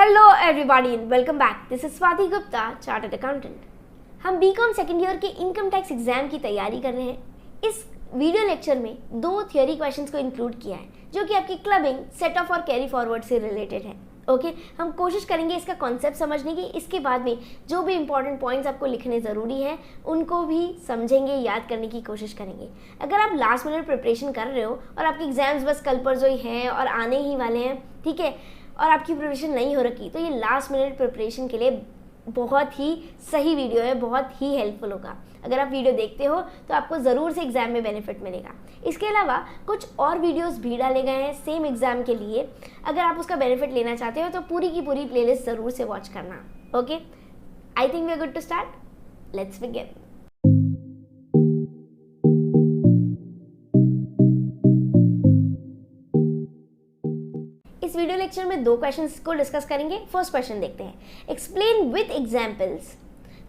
Hello everybody and welcome back. This is Swati Gupta, chartered accountant. हम BCom second year के income tax exam की तैयारी कर रहे हैं। इस वीडियो लेक्चर में 2 थ्योरी क्वेश्चंस को इंक्लूड किया है जो कि आपकी क्लबिंग, सेट ऑफ और कैरी फॉरवर्ड से रिलेटेड है। ओके, हम कोशिश करेंगे इसका कॉन्सेप्ट समझने की। इसके बाद में जो भी इंपॉर्टेंट पॉइंट्स आपको लिखने ज़रूरी हैं उनको भी समझेंगे, याद करने की कोशिश करेंगे। अगर आप लास्ट मिनट प्रिपरेशन कर रहे हो और आपके एग्जाम्स बस कल परसों ही हैं और आने ही वाले हैं, ठीक है, और आपकी प्रिपरेशन नहीं हो रखी, तो ये लास्ट मिनट प्रिपरेशन के लिए बहुत ही सही वीडियो है, बहुत ही हेल्पफुल होगा। अगर आप वीडियो देखते हो तो आपको ज़रूर से एग्ज़ाम में बेनिफिट मिलेगा। इसके अलावा कुछ और वीडियोस भी डाले गए हैं सेम एग्ज़ाम के लिए। अगर आप उसका बेनिफिट लेना चाहते हो तो पूरी की पूरी प्लेलिस्ट ज़रूर से वॉच करना। Okay, I think we are good to start. Let's begin. इस वीडियो लेक्चर में 2 क्वेश्चंस को डिस्कस करेंगे। फर्स्ट क्वेश्चन देखते हैं। Explain with examples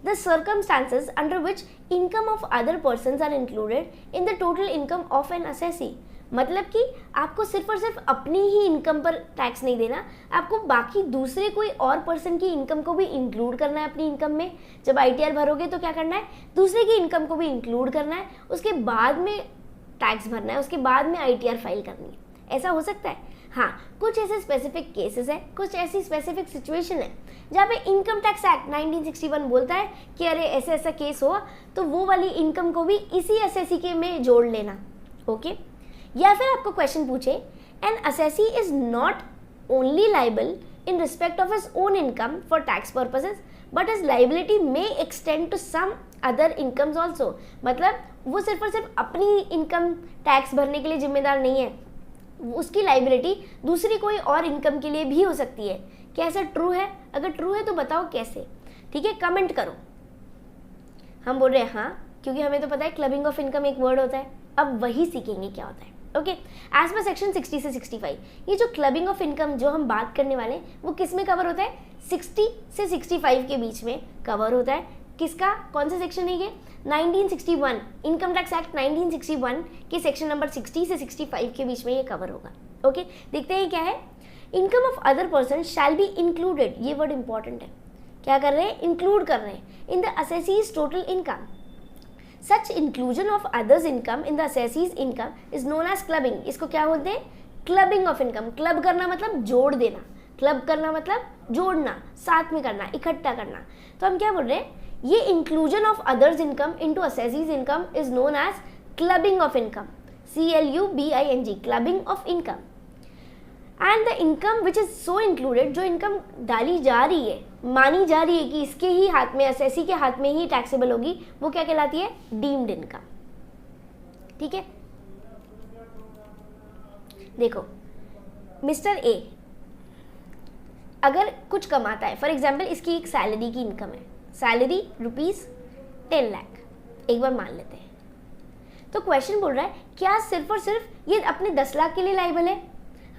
the circumstances under which income of other persons are included in the total income of an assessee. मतलब कि आपको सिर्फ और सिर्फ अपनी ही इनकम पर टैक्स नहीं देना, आपको बाकी दूसरे कोई और पर्सन की इनकम को भी इंक्लूड करना है अपनी इनकम में। जब ITR भरोगे तो क्या करना है, दूसरे की इनकम को भी इंक्लूड करना है, उसके बाद में टैक्स भरना है, उसके बाद में ITR फाइल करनी है। ऐसा हो सकता है। हाँ, कुछ ऐसे स्पेसिफिक केसेस हैं, कुछ ऐसी स्पेसिफिक सिचुएशन है जहाँ पे इनकम टैक्स एक्ट 1961 बोलता है कि अरे ऐसे ऐसा केस हुआ तो वो वाली इनकम को भी इसी असेसी के में जोड़ लेना। ओके, या फिर आपको क्वेश्चन पूछे an assessee is not only liable in respect of his own income for tax purposes but his liability may extend to some other incomes also. मतलब वो सिर्फ और सिर्फ अपनी इनकम टैक्स भरने के लिए जिम्मेदार नहीं है, उसकी लाइबिलिटी दूसरी कोई और इनकम के लिए भी हो सकती है। क्या ऐसा ट्रू है? अगर ट्रू है तो बताओ कैसे, ठीक है, कमेंट करो। हम बोल रहे हैं हाँ, क्योंकि हमें तो पता है क्लबिंग ऑफ इनकम एक वर्ड होता है। अब वही सीखेंगे क्या होता है। ओके, एज पर सेक्शन 60 से 65 ये जो क्लबिंग ऑफ इनकम जो हम बात करने वाले हैं वो किस में कवर होता है? 60 से 65 के बीच में कवर होता है। किसका, कौन सा सेक्शन है ये? 1961 इनकम टैक्स एक्ट 1961 के सेक्शन नंबर 60 से 65 के बीच में ये कवर होगा। ओके, देखते हैं क्या है। Income of other person shall be included, ये वर्ड इंपॉर्टेंट है। क्या कर रहे हैं? इंक्लूड कर रहे हैं in the assessee's total income. Such inclusion of others income in the assessee's income is known as clubbing. इसको क्या बोलते हैं? Clubbing of income. क्लब करना मतलब जोड़ देना, क्लब करना मतलब जोड़ना, साथ में करना, इकट्ठा करना। तो हम क्या बोल रहे हैं, ये inclusion of others income into assessee's income is known as clubbing of income, CLUBING, clubbing of income. And the income which is so included, जो इनकम डाली जा रही है, मानी जा रही है कि इसके ही हाथ में, असेसी के हाथ में ही टैक्सेबल होगी, वो क्या कहलाती है? Deemed income. ठीक है, देखो मिस्टर ए अगर कुछ कमाता है, फॉर एग्जाम्पल इसकी एक सैलरी की इनकम है, सैलरी ₹10 लाख, एक बार मान लेते हैं। तो क्वेश्चन बोल रहा है क्या सिर्फ और सिर्फ ये अपने 10 लाख के लिए लाइबल है?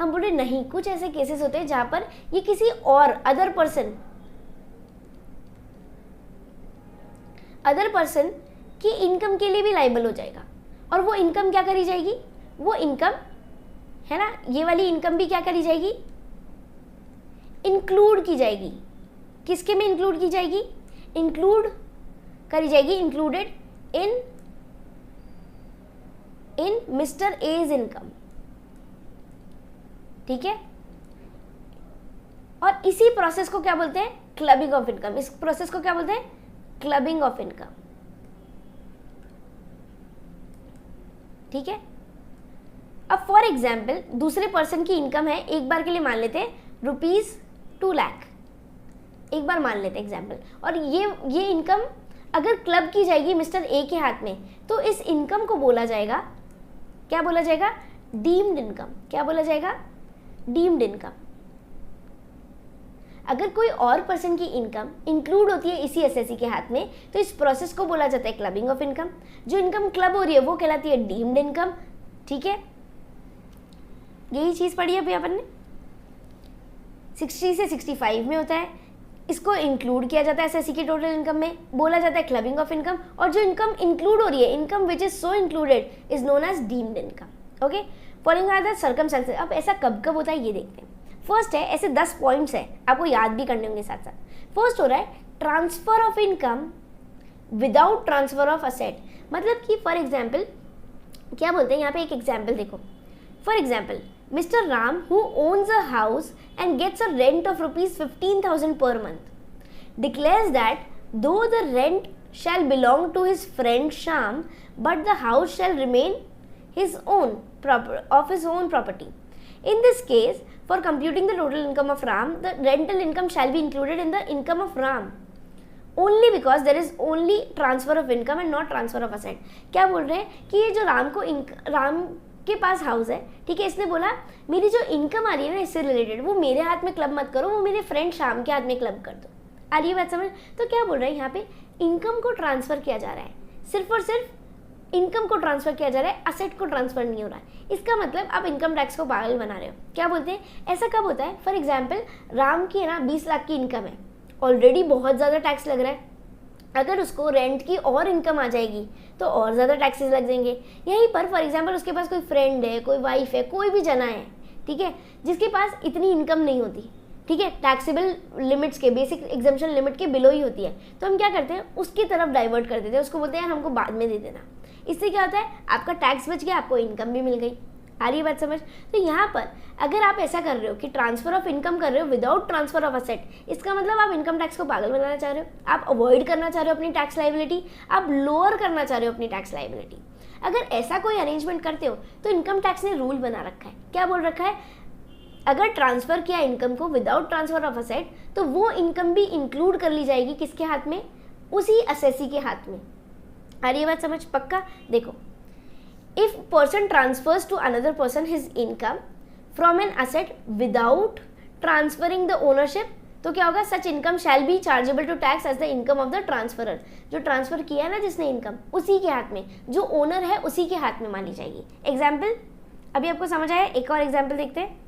हम बोल रहे नहीं, कुछ ऐसे केसेस होते हैं जहां पर ये किसी और अदर पर्सन की इनकम के लिए भी लाइबल हो जाएगा। और वो इनकम क्या करी जाएगी? वो इनकम है ना, ये वाली इनकम भी क्या करी जाएगी? इंक्लूड की जाएगी। किसके में इंक्लूड की जाएगी? इंक्लूड करी जाएगी, included in mister as income. ठीक है, और इसी प्रोसेस को क्या बोलते हैं? Clubbing of income. इस प्रोसेस को क्या बोलते हैं? Clubbing of income. ठीक है, अब फॉर एग्जाम्पल दूसरे पर्सन की इनकम है, एक बार के लिए मान लेते हैं ₹2 लाख, एक बार मान लेते हैं एग्जाम्पल। और ये इनकम अगर क्लब की जाएगी मिस्टर ए के हाथ में, तो इस इनकम को बोला जाएगा, क्या बोला जाएगा? Deemed income. क्या बोला जाएगा? Deemed income. अगर कोई और पर्सन की इनकम इंक्लूड होती है इसी असेसी के हाथ में, तो इस प्रोसेस को बोला जाता है क्लबिंग ऑफ इनकम। जो इनकम क्लब हो रही है वो कहलाती है डीम्ड इनकम। ठीक है, यही चीज पढ़ी है अपन ने। 60 से 65 में होता है, इसको इंक्लूड किया जाता है असेसी के टोटल इनकम में, बोला जाता है क्लबिंग ऑफ इनकम। और जो इनकम इंक्लूड हो रही है, income which is so included is known as deemed income. Okay, following are the circumstances. अब ऐसा कब कब होता है ये देखते हैं। फर्स्ट है, ऐसे 10 पॉइंट्स है, आपको याद भी करने होंगे साथ साथ। फर्स्ट हो रहा है transfer of income without transfer of asset. मतलब कि फॉर एग्जाम्पल क्या बोलते हैं यहाँ पे, एक एग्जाम्पल देखो। For example mister Ram who owns a house and gets a rent of ₹15,000 per month declares that though the rent shall belong to his friend Sham, but the house shall remain his own property. In this case, for computing the total income of Ram, the rental income shall be included in the income of Ram only because there is only transfer of income and not transfer of asset. क्या बोल रहे हैं कि ये जो राम के पास house है, ठीक है, इसने बोला मेरी जो इनकम आ रही है ना इससे रिलेटेड, वो मेरे हाथ में क्लब मत करो, वो मेरे फ्रेंड शाम के हाथ में क्लब कर दो। आ रही है बात समझ? तो क्या बोल रहे हैं यहाँ पे, इनकम को ट्रांसफर किया जा रहा है, सिर्फ और सिर्फ इनकम को ट्रांसफर किया जा रहा है, असेट को ट्रांसफर नहीं हो रहा है। इसका मतलब आप इनकम टैक्स को पागल बना रहे हो। क्या बोलते हैं, ऐसा कब होता है, फॉर एग्जाम्पल राम की है ना 20 लाख की इनकम है, ऑलरेडी बहुत ज़्यादा टैक्स लग रहा है, अगर उसको रेंट की और इनकम आ जाएगी तो और ज़्यादा टैक्सेस लग जाएंगे। यहीं पर फॉर एग्जाम्पल उसके पास कोई फ्रेंड है, कोई वाइफ है, कोई भी जना है, ठीक है, जिसके पास इतनी इनकम नहीं होती, ठीक है, टैक्सेबल लिमिट्स के, बेसिक एग्जम्पशन लिमिट के बिलो ही होती है, तो हम क्या करते हैं, उसकी तरफ डाइवर्ट कर देते हैं, उसको बोलते हैं यार हमको बाद में दे देना। इससे क्या होता है, आपका टैक्स बच गया, आपको इनकम भी मिल गई। आ रही है बात समझ? तो यहाँ पर अगर आप ऐसा कर रहे हो कि ट्रांसफर ऑफ इनकम कर रहे हो विदाउट ट्रांसफर ऑफ असेट, इसका मतलब आप इनकम टैक्स को पागल बनाना चाह रहे हो, आप अवॉइड करना चाह रहे हो अपनी टैक्स लायबिलिटी, आप लोअर करना चाह रहे हो अपनी टैक्स लायबिलिटी। अगर ऐसा कोई अरेंजमेंट करते हो तो इनकम टैक्स ने रूल बना रखा है, क्या बोल रखा है, अगर ट्रांसफर किया इनकम को विदाउट ट्रांसफर ऑफ असेट तो वो इनकम भी इंक्लूड कर ली जाएगी, किसके हाथ में, उसी असेसी के हाथ में। आ रही है बात समझ? पक्का? देखो, if person transfers to another person his income from an asset without transferring the ownership, तो क्या होगा, such income shall be chargeable to tax as the income of the transferer। जो ट्रांसफर किया है ना जिसने इनकम, उसी के हाथ में, जो ओनर है उसी के हाथ में मानी जाएगी। एग्जाम्पल अभी आपको समझ आया? एक और एग्जाम्पल देखते हैं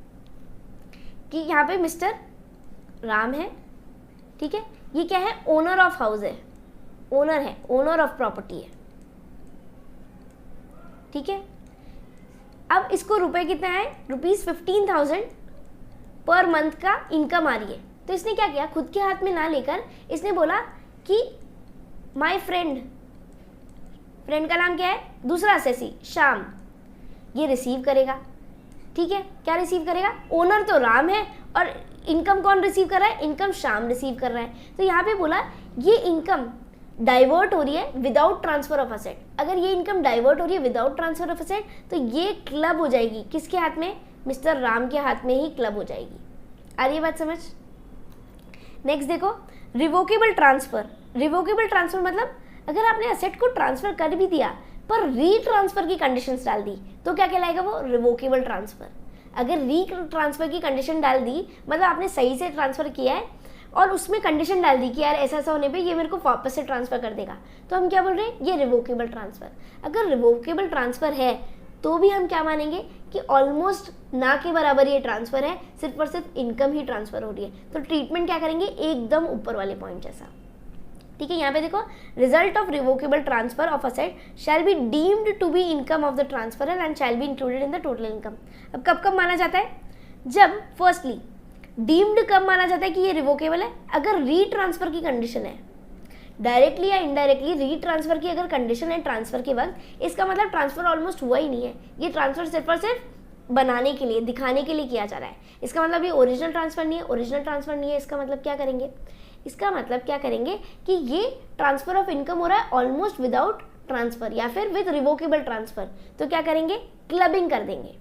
कि यहाँ पे मिस्टर राम है, ठीक है, ये क्या है, ओनर ऑफ हाउस है, ओनर है, ओनर ऑफ प्रॉपर्टी है, ठीक है। अब इसको रुपए कितना है, ₹15,000 पर मंथ का इनकम आ रही है, तो इसने क्या किया, खुद के हाथ में ना लेकर इसने बोला कि माय फ्रेंड का नाम क्या है, दूसरा असेसी शाम, ये रिसीव करेगा, ठीक है। क्या रिसीव करेगा, ओनर तो राम है और इनकम कौन रिसीव कर रहा है, इनकम शाम रिसीव कर रहा है। तो यहाँ पे बोला ये इनकम डाइवर्ट हो रही है विदाउट ट्रांसफर ऑफ असेट। अगर ये इनकम डाइवर्ट हो रही है विदाउट ट्रांसफर ऑफ असेट तो ये क्लब हो जाएगी किसके हाथ में, मिस्टर राम के हाथ में ही क्लब हो जाएगी। आ रही है बात समझ? नेक्स्ट देखो, रिवोकेबल ट्रांसफर। रिवोकेबल ट्रांसफर मतलब अगर आपने असेट को ट्रांसफर कर भी दिया पर री ट्रांसफर की कंडीशंस डाल दी तो क्या कहलाएगा, वो रिवोकेबल ट्रांसफर। अगर री ट्रांसफर की कंडीशन डाल दी मतलब आपने सही से ट्रांसफर किया है और उसमें कंडीशन डाल दी कि यार ऐसा ऐसा होने पे ये मेरे को वापस से ट्रांसफर कर देगा, तो हम क्या बोल रहे हैं, ये रिवोकेबल ट्रांसफर। अगर रिवोकेबल ट्रांसफर है तो भी हम क्या मानेंगे कि ऑलमोस्ट ना के बराबर ये ट्रांसफर है, सिर्फ और सिर्फ इनकम ही ट्रांसफर हो रही है, तो ट्रीटमेंट क्या करेंगे, एकदम ऊपर वाले पॉइंट जैसा, ठीक है। यहाँ पे देखो, result of revocable transfer of asset shall be deemed to be income of the transferor and shall be included in the total income. अब कब कब माना जाता है, जब फर्स्टली डीम्ड कब माना जाता है कि ये रिवोकेबल है, अगर री ट्रांसफर की कंडीशन है, डायरेक्टली या इनडायरेक्टली री ट्रांसफर की अगर कंडीशन है ट्रांसफर के वक्त, इसका मतलब ट्रांसफर ऑलमोस्ट हुआ ही नहीं है, ये ट्रांसफर सिर्फ और सिर्फ बनाने के लिए, दिखाने के लिए किया जा रहा है। इसका मतलब ये ओरिजिनल ट्रांसफर नहीं है, ओरिजिनल ट्रांसफर नहीं है, इसका मतलब क्या करेंगे, इसका मतलब क्या करेंगे कि ये ट्रांसफर ऑफ इनकम हो रहा है ऑलमोस्ट विदाउट ट्रांसफर या फिर विद रिवोकेबल ट्रांसफर, तो क्या करेंगे, क्लबिंग कर देंगे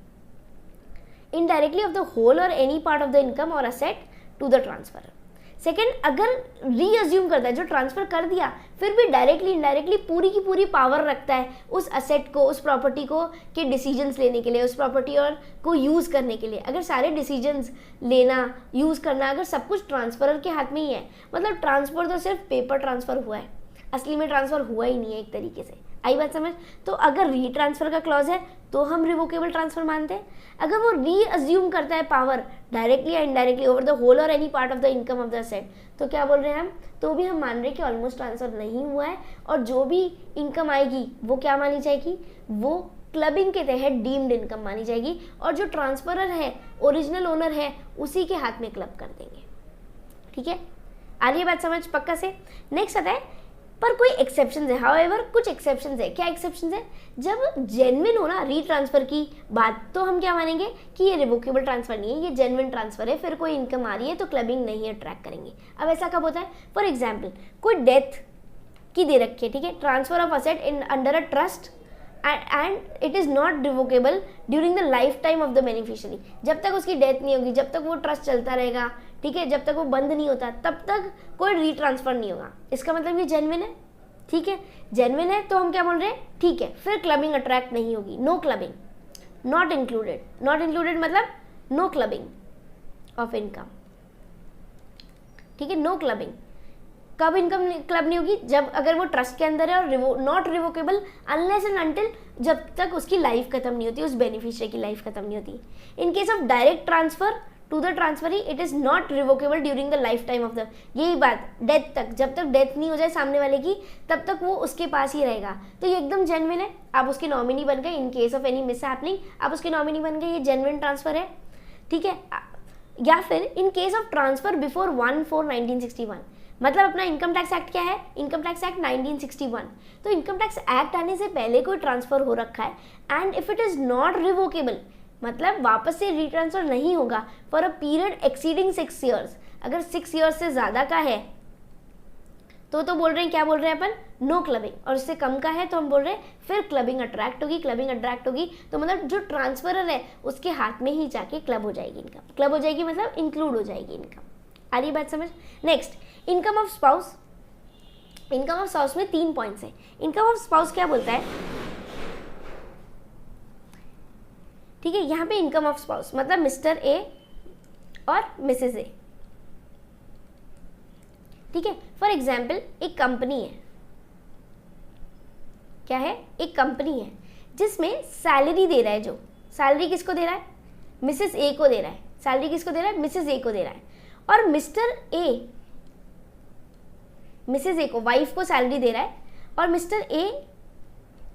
indirectly of the whole or any part of the income or asset to the transferor। Second, अगर रीअज्यूम करता है, जो ट्रांसफर कर दिया फिर भी डायरेक्टली इनडायरेक्टली पूरी की पूरी पावर रखता है उस असेट को, उस प्रॉपर्टी को के डिसीजंस लेने के लिए, उस प्रॉपर्टी और को यूज़ करने के लिए। अगर सारे डिसीजंस लेना, यूज़ करना, अगर सब कुछ ट्रांसफरर के हाथ में ही है, मतलब ट्रांसफर तो सिर्फ पेपर ट्रांसफर हुआ है, असली में ट्रांसफर हुआ ही नहीं है एक तरीके से। आई बात समझ? तो अगर री ट्रांसफर का क्लॉज है तो हम रिवोकेबल ट्रांसफर मानते हैं। अगर वो री अज्यूम करता है पावर डायरेक्टली या इनडायरेक्टली ओवर द होल और any part of the income of the asset, तो क्या बोल रहे हैं हम, तो भी हम मान रहे हैं कि ऑलमोस्ट ट्रांसफर नहीं हुआ है और जो भी इनकम आएगी वो क्या मानी जाएगी, वो क्लबिंग के तहत डीम्ड इनकम मानी जाएगी, और जो ट्रांसफरर है, ओरिजिनल ओनर है, उसी के हाथ में क्लब कर देंगे। ठीक है, आ रही है बात समझ पक्का से। नेक्स्ट आता है, पर कोई एक्सेप्शन है, हाउएवर कुछ एक्सेप्शन है। क्या एक्सेप्शन है? जब जेन्युइन हो ना रीट्रांसफर की बात, तो हम क्या मानेंगे कि ये रिवोकेबल ट्रांसफर नहीं है, ये जेन्युइन ट्रांसफर है, फिर कोई इनकम आ रही है तो क्लबिंग नहीं अट्रैक्ट करेंगे। अब ऐसा कब होता है? फॉर एग्जाम्पल कोई डेथ की दे रखी है, ठीक है, transfer of asset in under a trust and it is not revocable during the life time of the beneficiary. जब तक उसकी डेथ नहीं होगी, जब तक वो ट्रस्ट चलता रहेगा, ठीक है, जब तक वो बंद नहीं होता, तब तक कोई रीट्रांसफर नहीं होगा। इसका मतलब ये जेन्युइन है। ठीक है, जेन्युइन है तो हम क्या बोल रहे हैं? ठीक है, फिर क्लबिंग अट्रैक्ट नहीं होगी। No clubbing, not included. Not included मतलब नो क्लबिंग ऑफ इनकम। ठीक है, नो क्लबिंग। कब इनकम क्लब नहीं होगी? जब अगर वो ट्रस्ट के अंदर है और not revocable unless and until, जब तक उसकी लाइफ खत्म नहीं होती, उस बेनिफिशियरी की लाइफ खत्म नहीं होती। In case of direct transfer to the transferee, it is not revocable during the life time of the, यही बात, डेथ तक, जब तक डेथ नहीं हो जाए सामने वाले की, तब तक वो उसके पास ही रहेगा। तो ये एकदम जेन्युइन है, आप उसके नॉमिनी बन गए। इन case of any miss happening आप उसके नॉमिनी बन गए, ये जेन्युइन ट्रांसफर है। ठीक है, या फिर इन केस ऑफ ट्रांसफर बिफोर 1/4/1961, मतलब अपना इनकम टैक्स एक्ट क्या है? Income tax act 1961। तो इनकम टैक्स एक्ट आने से पहले कोई ट्रांसफर हो रखा है and if it is not revocable, मतलब वापस से रिट्रांसफर नहीं होगा for a period exceeding 6 years, अगर 6 ईयर्स से ज़्यादा का है तो बोल रहे हैं, क्या बोल रहे हैं अपन? No clubbing. और उससे कम का है तो हम बोल रहे हैं फिर क्लबिंग अट्रैक्ट होगी। क्लबिंग अट्रैक्ट होगी तो मतलब जो ट्रांसफरर है उसके हाथ में ही जाके क्लब हो जाएगी इनकम। क्लब हो जाएगी मतलब इंक्लूड हो जाएगी इनकम। आ रही बात समझ? Next, income of spouse. Income of spouse में 3 पॉइंट्स हैं। इनकम ऑफ स्पाउस क्या बोलता है? ठीक है, यहाँ पे इनकम ऑफ स्पाउस मतलब मिस्टर ए और मिसेस ए। ठीक है, फॉर एग्जाम्पल एक कंपनी है, क्या है? एक कंपनी है जिसमें सैलरी दे रहा है, जो सैलरी किसको दे रहा है? मिसेस ए को दे रहा है। सैलरी किसको दे रहा है? मिसेस ए को दे रहा है। और मिस्टर ए मिसेस ए को, वाइफ को सैलरी दे रहा है, और मिस्टर ए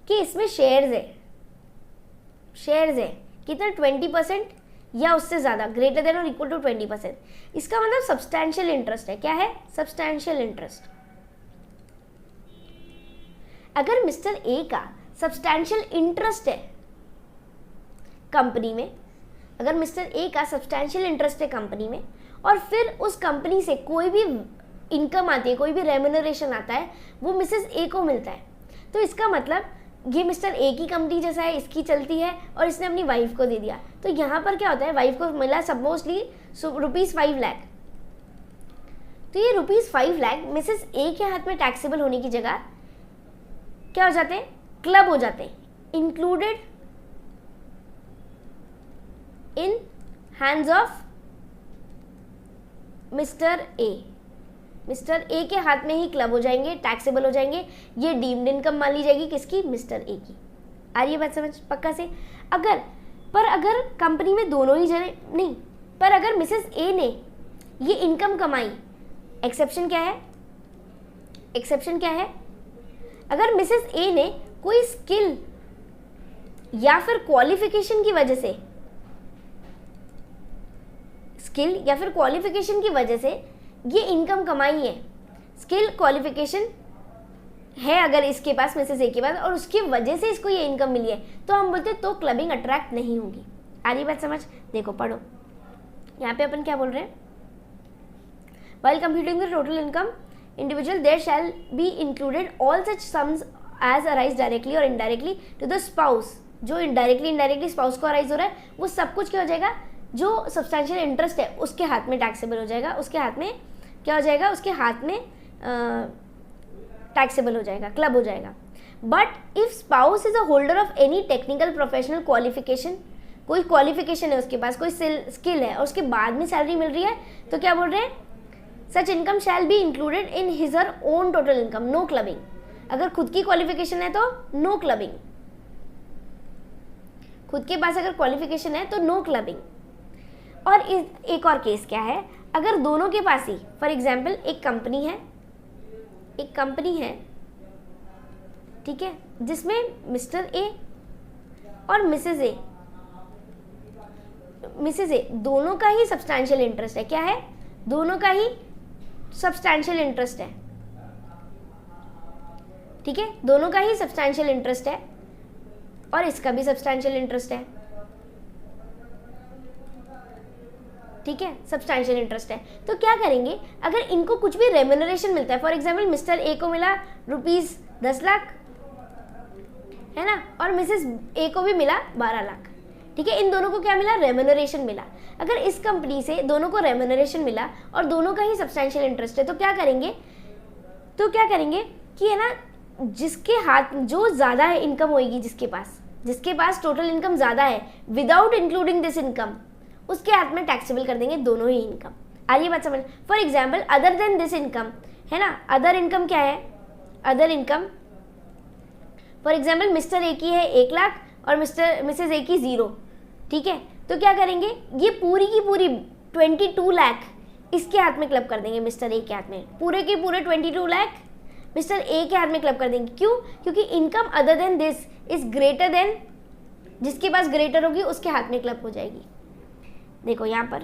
के इसमें शेयर्स है। शेयर्स है कितना? 20% या उससे ज़्यादा, ग्रेटर देन और इक्वल टू 20%। इसका मतलब सब्सटैंशियल इंटरेस्ट है। क्या है? Substantial interest. अगर मिस्टर ए का सब्सटैंशियल इंटरेस्ट है कंपनी में, अगर मिस्टर ए का सब्सटैंशियल इंटरेस्ट है कंपनी में, और फिर उस कंपनी से कोई भी इनकम आती है, कोई भी रेम्यूनरेशन आता है, वो मिसेस ए को मिलता है, तो इसका मतलब ये मिस्टर ए की कंपनी जैसा है, इसकी चलती है और इसने अपनी वाइफ को दे दिया। तो यहाँ पर क्या होता है? वाइफ को मिला सपोजली ₹5 लाख, तो ये ₹5 लाख मिसेस ए के हाथ में टैक्सेबल होने की जगह क्या हो जाते हैं? क्लब हो जाते हैं, included in hands of mister A. Mister A के हाथ में ही क्लब हो जाएंगे, टैक्सेबल हो जाएंगे। ये डीम्ड इनकम मान ली जाएगी किसकी? मिस्टर ए की। आ रही है बात समझ पक्का से? अगर कंपनी में दोनों ही जने नहीं, पर अगर मिसेस ए ने ये इनकम कमाई, एक्सेप्शन क्या है? एक्सेप्शन क्या है? अगर मिसेस ए ने कोई स्किल या फिर क्वालिफिकेशन की वजह से, स्किल या फिर क्वालिफिकेशन की वजह से ये इनकम कमाई है, स्किल क्वालिफिकेशन है अगर इसके पास, मिसेस ए के पास, और उसकी वजह से इसको ये इनकम मिली है, तो हम बोलते हैं तो क्लबिंग अट्रैक्ट नहीं होगी। आ रही बात समझ? देखो पढ़ो, यहाँ पे अपन क्या बोल रहे हैं? While computing the total income individual, there shall be included all such sums as arise directly or indirectly to the spouse। जो indirectly स्पाउस को अराइज हो रहा है, वो सब कुछ क्या हो जाएगा? जो सब्सटैंशियल इंटरेस्ट है उसके हाथ में टैक्सेबल हो जाएगा, उसके हाथ में क्या हो जाएगा? उसके हाथ में टैक्सेबल हो जाएगा, क्लब हो जाएगा। But if spouse is a holder of any technical professional qualification, कोई क्वालिफिकेशन है उसके पास, कोई स्किल है और उसके बाद में सैलरी मिल रही है, तो क्या बोल रहे हैं? Such income shall be included in his her own total income, no clubbing. अगर खुद की क्वालिफिकेशन है तो नो क्लबिंग, खुद के पास अगर क्वालिफिकेशन है तो नो क्लबिंग। और एक और केस क्या है? अगर दोनों के पास ही, फॉर एग्जाम्पल एक कंपनी है, ठीक है, जिसमें मिस्टर ए और मिसेज ए दोनों का ही सब्सटैंशियल इंटरेस्ट है। क्या है? दोनों का ही सब्सटैंशियल इंटरेस्ट है। ठीक है, दोनों का ही सब्सटैंशियल इंटरेस्ट है और इसका भी सब्सटैंशियल इंटरेस्ट है। ठीक है, सब्सटैंशियल इंटरेस्ट है। तो क्या करेंगे, अगर इनको कुछ भी रेम्यूनरेशन मिलता है, फॉर एग्जांपल मिस्टर ए को मिला ₹10 लाख, है ना, और मिसेस ए को भी मिला 12 लाख। ठीक है, इन दोनों को क्या मिला? रेम्यूनरेशन मिला। अगर इस कंपनी से दोनों को रेम्यूनरेशन मिला और दोनों का ही सब्सटैंशियल इंटरेस्ट है, तो क्या करेंगे कि है ना, जिसके हाथ जो ज़्यादा है इनकम होगी, जिसके पास टोटल इनकम ज़्यादा है विदाउट इंक्लूडिंग दिस इनकम, उसके हाथ में टैक्सेबल कर देंगे दोनों ही इनकम। आइए बात समझ। For example other than this income, है ना, अदर इनकम क्या है? Other income for example mister A की है 1 लाख और मिसेज ए की 0। ठीक है, तो क्या करेंगे, ये पूरी की पूरी 22 लाख इसके हाथ में क्लब कर देंगे, मिस्टर ए के हाथ में। पूरे के पूरे 22 लाख मिस्टर ए के हाथ में क्लब कर देंगे। क्यों? क्योंकि income other than this is greater than, जिसके पास ग्रेटर होगी उसके हाथ में क्लब हो जाएगी। देखो यहाँ पर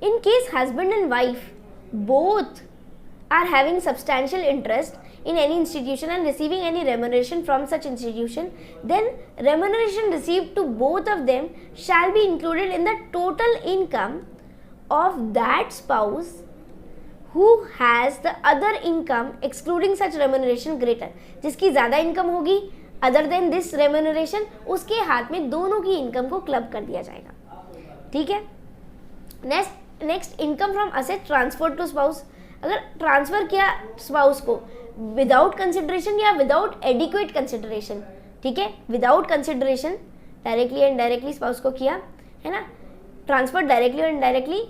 in case husband and wife both are having substantial interest in any institution and receiving any remuneration from such institution, then remuneration received to both of them shall be included in the total income of that spouse who has the other income excluding such remuneration greater. जिसकी ज़्यादा income होगी other than this remuneration, उसके हाथ में दोनों की income को club कर दिया जाएगा। ठीक है, next income from asset transfer to spouse. अगर ट्रांसफर किया स्पाउस को विदाउट कंसिडरेशन या विदाउट एडिक्वेट कंसिडरेशन, ठीक है, without consideration directly and indirectly spouse को किया, है ना, ट्रांसफर डायरेक्टली और indirectly,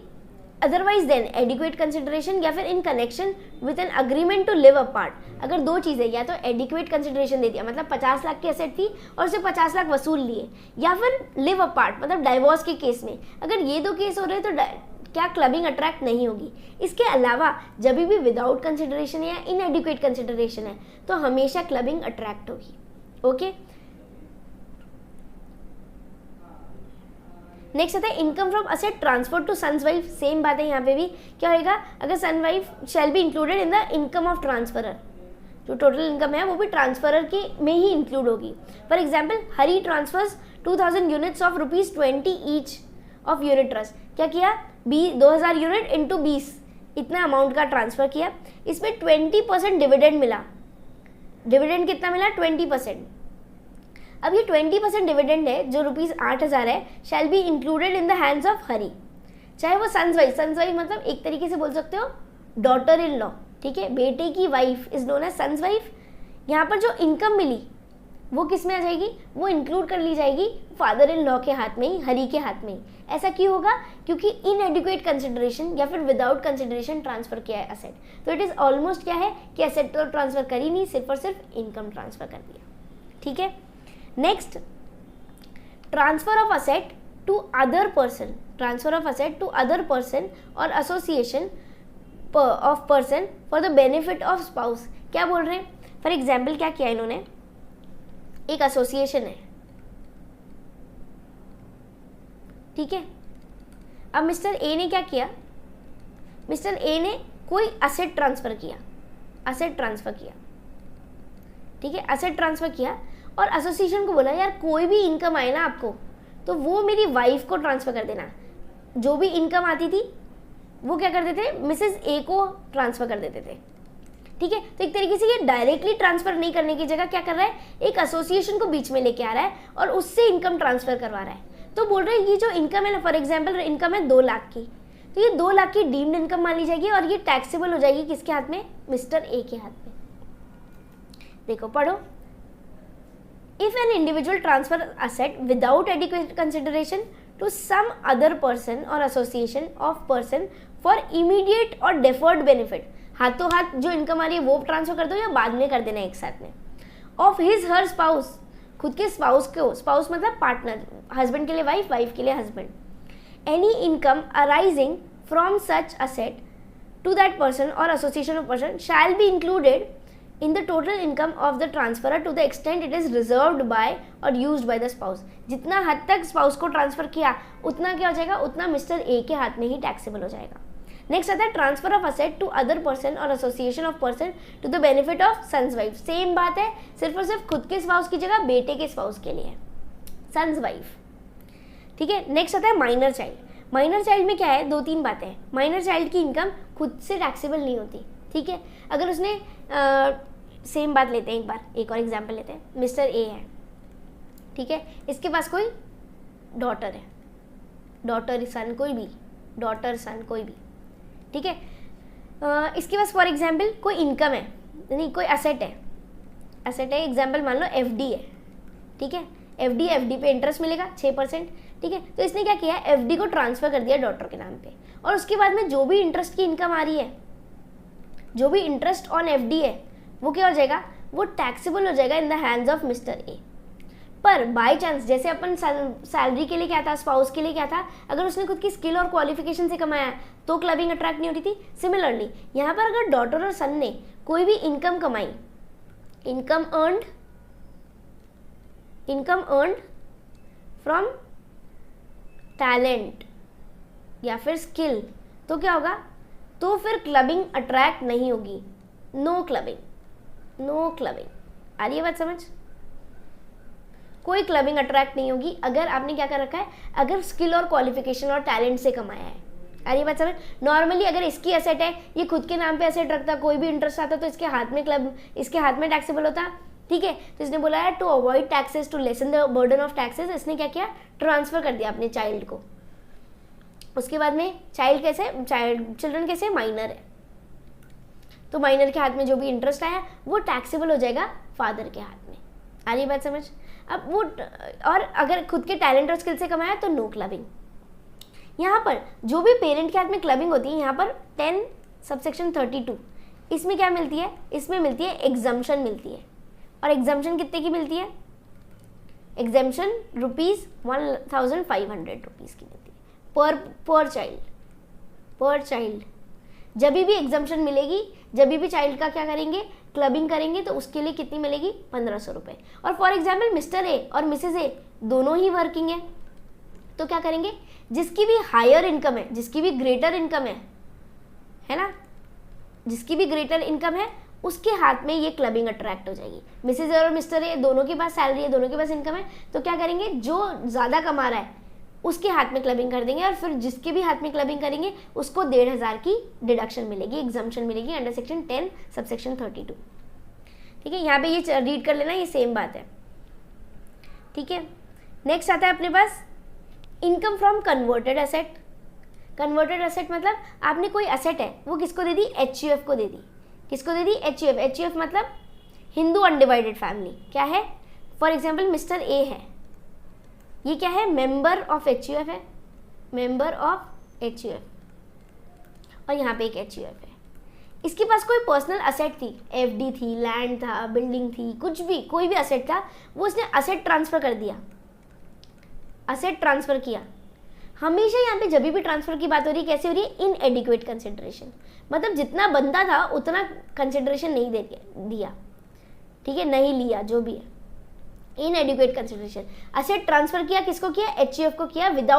otherwise than adequate consideration या फिर in connection with an agreement to live apart. अगर दो चीज़ें, या तो एडिक्वेट कंसिडरेशन दे दिया, मतलब 50 लाख की एसेट थी और उसे 50 लाख वसूल लिए, या फिर लिव अपार्ट मतलब डाइवोर्स के केस में, अगर ये दो केस हो रहे तो क्या क्लबिंग अट्रैक्ट नहीं होगी। इसके अलावा जब भी विदाउट कंसिडरेशन या इनएडिक्वेट कंसिडरेशन है तो हमेशा क्लबिंग अट्रैक्ट होगी। ओके, नेक्स्ट आता है income from asset transfer to sons wife. Same बात है यहाँ पे भी, क्या होगा, अगर son wife shall be included in the income of transferor, जो टोटल इनकम है वो भी ट्रांसफरर के में ही इंक्लूड होगी। For example Hari transfers 2000 units of ₹20 each of unit trust. क्या किया, 2000 यूनिट इंटू 20 इतना अमाउंट का ट्रांसफर किया। इसमें 20% डिविडेंड मिला। डिविडेंड कितना मिला? 20%। अब ये 20% डिविडेंड है जो ₹8,000 है, shall be included in the hands of हरी, चाहे वो सन्स वाइफ मतलब एक तरीके से बोल सकते हो डॉटर इन लॉ। ठीक है, बेटे की wife is known as son's wife. यहाँ पर जो इनकम मिली वो किस में आ जाएगी, वो इंक्लूड कर ली जाएगी फादर इन लॉ के हाथ में ही, हरी के हाथ में ही। ऐसा क्यों होगा? क्योंकि इनएडिक्वेट कंसिडरेशन या फिर विदाउट कंसिडरेशन ट्रांसफर किया है असेट, तो इट इज ऑलमोस्ट क्या है कि असेट तो ट्रांसफर कर ही नहीं, सिर्फ और सिर्फ इनकम ट्रांसफर कर दिया। ठीक है, next transfer of asset to other person. Transfer of asset to other person और association of person for the benefit of spouse. क्या बोल रहे हैं? फॉर एग्जाम्पल क्या किया इन्होंने, एक एसोसिएशन है, ठीक है। अब मिस्टर ए ने क्या किया, मिस्टर ए ने कोई असेट ट्रांसफर किया, ठीक है, असेट ट्रांसफर किया और एसोसिएशन को बोला यार कोई भी इनकम आए ना आपको तो वो मेरी वाइफ को ट्रांसफर कर देना। जो भी इनकम आती थी वो क्या करते थे, मिसेस ए को ट्रांसफर कर देते थे। ठीक है, तो एक तरीके से ये डायरेक्टली ट्रांसफर नहीं करने की जगह क्या कर रहा है, एक एसोसिएशन को बीच में लेके आ रहा है और उससे इनकम ट्रांसफर करवा रहा है। तो बोल रहे हैं ये जो इनकम है ना, फॉर एग्जांपल इनकम है 2 लाख की, तो ये 2 लाख की डीम्ड इनकम मान ली जाएगी और ये टैक्सेबल हो जाएगी किसके हाथ में, मिस्टर ए के हाथ में। देखो पढ़ो, if an individual transfer asset without adequate consideration to some other person और association of person for immediate और डेफर्ड बेनिफिट, हाथों हाथ जो इनकम आ रही है वो ट्रांसफर कर दो या बाद में कर देना एक साथ में, ऑफ हिज हर स्पाउस, खुद के स्पाउस को, स्पाउस मतलब पार्टनर, हस्बैंड के लिए वाइफ, वाइफ के लिए husband, any income arising from such asset to that person और association of person shall be included in the total income of the transferor to the extent it is reserved by और used by the spouse. जितना हद तक spouse को transfer किया उतना क्या हो जाएगा, उतना मिस्टर ए के हाथ में ही टैक्सेबल हो जाएगा। नेक्स्ट आता है transfer of asset to other person और association of person to the benefit of son's wife. Same बात है, सिर्फ और सिर्फ खुद के स्पाउस की जगह बेटे के स्पाउस के लिए है, सन्स वाइफ। ठीक है, नेक्स्ट आता है माइनर चाइल्ड। माइनर चाइल्ड में क्या है, 2-3 बातें हैं। माइनर चाइल्ड की इनकम खुद से टैक्सेबल नहीं होती। ठीक है, अगर उसने सेम बात लेते हैं, एक और एग्जाम्पल लेते हैं। मिस्टर ए है, ठीक है, इसके पास कोई डॉटर है, डॉटर सन कोई भी, डॉटर सन कोई भी, ठीक है। इसके पास फॉर एग्जाम्पल कोई इनकम है, नहीं कोई एसेट है, एग्जाम्पल मान लो एफडी है, ठीक है। एफडी पे इंटरेस्ट मिलेगा 6%, ठीक है। तो इसने क्या किया, एफडी को ट्रांसफर कर दिया डॉटर के नाम पे, और उसके बाद में जो भी इंटरेस्ट की इनकम आ रही है, जो भी इंटरेस्ट ऑन एफडी है, वो क्या हो जाएगा, वो टैक्सेबल हो जाएगा इन the hands of mister A. पर बाय चांस, जैसे अपन सैलरी के लिए क्या था, स्पाउस के लिए क्या था, अगर उसने खुद की स्किल और क्वालिफिकेशन से कमाया तो क्लबिंग अट्रैक्ट नहीं होती थी। सिमिलरली यहाँ पर अगर डॉटर और सन ने कोई भी इनकम कमाई, इनकम अर्न्ड फ्रॉम टैलेंट या फिर स्किल, तो क्या होगा, तो फिर क्लबिंग अट्रैक्ट नहीं होगी। No clubbing. आ रही है बात समझ? कोई क्लबिंग अट्रैक्ट नहीं होगी अगर आपने क्या कर रखा है, अगर स्किल और क्वालिफिकेशन और टैलेंट से कमाया है। आ रही है बात समझ? नॉर्मली अगर इसकी एसेट है, ये खुद के नाम पे एसेट रखता, कोई भी इंटरेस्ट आता तो इसके हाथ में टैक्सेबल होता। ठीक है, तो इसने बोला है to avoid taxes, to lessen the burden of taxes, इसने क्या किया, ट्रांसफर कर दिया अपने चाइल्ड को। उसके बाद में चिल्ड्रन कैसे, माइनर है, तो माइनर के हाथ में जो भी इंटरेस्ट आया वो टैक्सेबल हो जाएगा फादर के हाथ में। आ रही बात समझ? अब वो, और अगर खुद के टैलेंट और स्किल से कमाया तो नो क्लबिंग। यहाँ पर जो भी पेरेंट के हाथ में क्लबिंग होती है, यहाँ पर 10(32) इसमें क्या मिलती है, इसमें मिलती है एग्जम्पशन मिलती है। और एग्जम्पशन कितने की मिलती है, एग्जम्पशन ₹1,500 की मिलती है पर चाइल्ड। जब भी एग्जम्पशन मिलेगी, जब भी चाइल्ड का क्या करेंगे, क्लबिंग करेंगे, तो उसके लिए कितनी मिलेगी, 1500 रुपये। और फॉर एग्जाम्पल मिस्टर ए और मिसेज ए दोनों ही वर्किंग है, तो क्या करेंगे, जिसकी भी हायर इनकम है, जिसकी भी ग्रेटर इनकम है ना, जिसकी भी ग्रेटर इनकम है उसके हाथ में ये क्लबिंग अट्रैक्ट हो जाएगी। मिसेज ए और मिस्टर ए दोनों के पास सैलरी है, दोनों के पास इनकम है, तो क्या करेंगे, जो ज़्यादा कमा रहा है उसके हाथ में क्लबिंग कर देंगे, और फिर जिसके भी हाथ में क्लबिंग करेंगे उसको 1,500 की डिडक्शन मिलेगी, एग्जम्पशन मिलेगी अंडर सेक्शन 10 सबसेक्शन 32। ठीक है, यहाँ पे ये रीड कर लेना, ये सेम बात है। ठीक है, नेक्स्ट आता है अपने पास income from converted asset. Converted asset मतलब आपने कोई एसेट है वो किसको दे दी, HUF को दे दी। किसको दे दी, HUF मतलब हिंदू अनडिवाइडेड फैमिली। क्या है, फॉर एग्जाम्पल मिस्टर ए है, ये क्या है, मेंबर ऑफ HUF है, मेंबर ऑफ HUF, और यहाँ पे एक HUF है। इसके पास कोई पर्सनल असेट थी, FD थी, लैंड था, बिल्डिंग थी, कुछ भी, कोई भी असेट था, वो उसने असेट ट्रांसफर कर दिया, असेट ट्रांसफर किया। हमेशा यहाँ पे जब भी ट्रांसफर की बात हो रही है, कैसे हो रही है, इनएडिक्वेट कंसिडरेशन, मतलब जितना बनता था उतना कंसिडरेशन नहीं दिया। ठीक है, नहीं लिया, जो भी है, इनएडिक्वेट कंसिडरेशन। असेट ट्रांसफर किया, किसको किया, HUF को किया, विद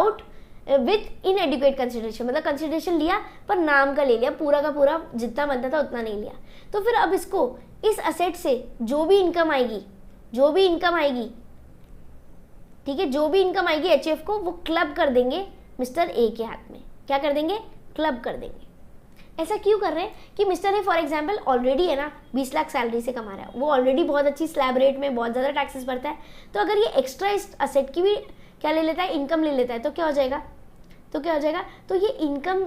इनएडिक्वेट कंसिडरेशन, मतलब कंसिडरेशन लिया पर नाम का ले लिया, पूरा का पूरा जितना बनता था उतना नहीं लिया। तो फिर अब इसको, इस असेट से जो भी इनकम आएगी, ठीक है, जो भी इनकम आएगी HUF को, वो क्लब कर देंगे मिस्टर ए के हाथ में। क्या कर देंगे, क्लब कर देंगे। ऐसा क्यों कर रहे हैं कि mister A for example already है ना 20 लाख सैलरी से कमा रहा है, वो ऑलरेडी बहुत अच्छी स्लैब रेट में बहुत ज़्यादा टैक्सेस भरता है, तो अगर ये एक्स्ट्रा इस असेट की भी क्या ले लेता है, इनकम ले लेता है, तो क्या हो जाएगा, तो ये इनकम